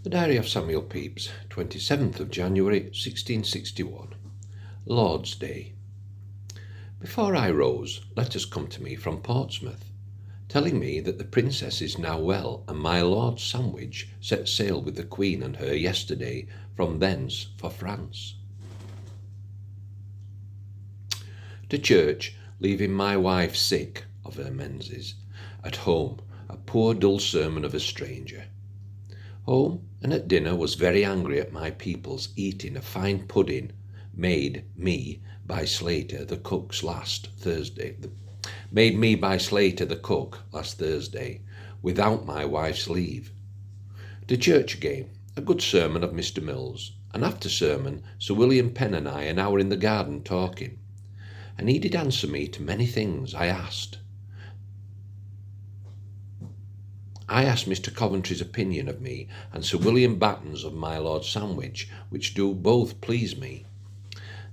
The Diary of Samuel Pepys, 27th of January 1661. Lord's Day. Before I rose, letters come to me from Portsmouth, telling me that the Princess is now well, and my Lord Sandwich set sail with the Queen and her yesterday from thence for France. To church, leaving my wife sick of her menses. At home, a poor dull sermon of a stranger. Home and at dinner was very angry at my people's eating a fine pudding made me by Slater the cook last Thursday, without my wife's leave. To church again, a good sermon of Mr. Mills, and after sermon Sir William Penn and I an hour in the garden talking, and he did answer me to many things I asked. I asked Mr. Coventry's opinion of me, and Sir William Batten's of my Lord Sandwich, which do both please me.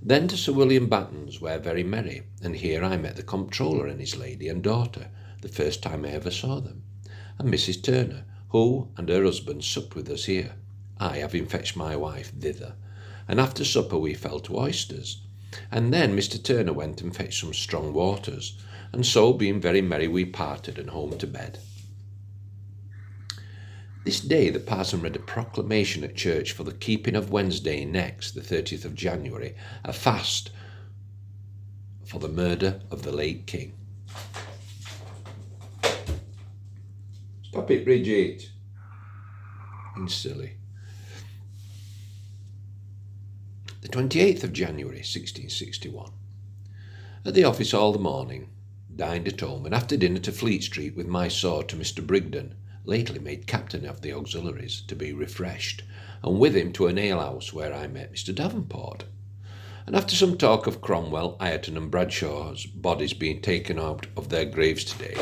Then to Sir William Batten's were very merry, and here I met the comptroller and his lady and daughter, the first time I ever saw them, and Mrs. Turner, who and her husband supped with us here, I having fetched my wife thither, and after supper we fell to oysters, and then Mr. Turner went and fetched some strong waters, and so being very merry we parted and home to bed. This day the parson read a proclamation at church for the keeping of Wednesday next, the 30th of January, a fast for the murder of the late king. Stop it, Bridget. It's silly. The 28th of January, 1661. At the office all the morning, dined at home, and after dinner to Fleet Street with my sword to Mr. Brigden, lately made captain of the auxiliaries, to be refreshed, and with him to an alehouse where I met Mr. Davenport. And after some talk of Cromwell, Ireton, and Bradshaw's bodies being taken out of their graves today,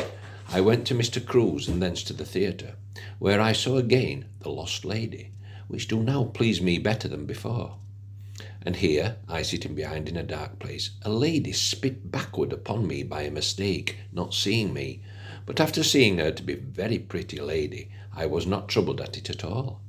I went to Mr. Crewe's and thence to the theatre, where I saw again The Lost Lady, which do now please me better than before. And here, I sitting behind in a dark place, a lady spit backward upon me by a mistake, not seeing me, but after seeing her to be a very pretty lady, I was not troubled at it at all.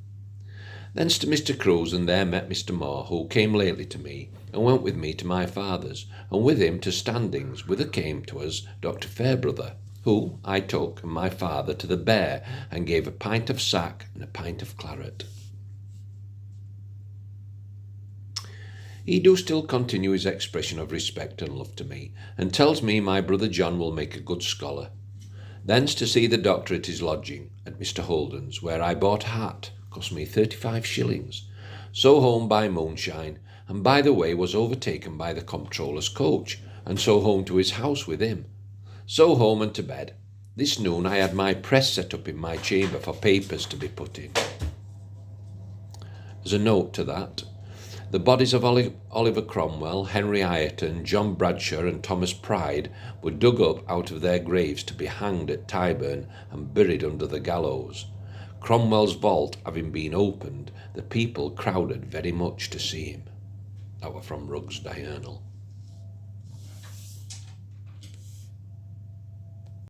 Thence to Mr. Crewe's, and there met Mr. Moore, who came lately to me, and went with me to my father's, and with him to Standings, whither came to us Dr. Fairbrother, who I took and my father to the Bear, and gave a pint of sack and a pint of claret. He do still continue his expression of respect and love to me, and tells me my brother John will make a good scholar. Thence to see the doctor at his lodging at Mr. Holden's, where I bought a hat, cost me 35 shillings. So home by moonshine, and by the way was overtaken by the comptroller's coach, and so home to his house with him. So home and to bed. This noon I had my press set up in my chamber for papers to be put in. As a note to that, the bodies of Oliver Cromwell, Henry Ireton, John Bradshaw and Thomas Pride were dug up out of their graves to be hanged at Tyburn and buried under the gallows. Cromwell's vault having been opened, the people crowded very much to see him. That were from Rugg's Diurnal.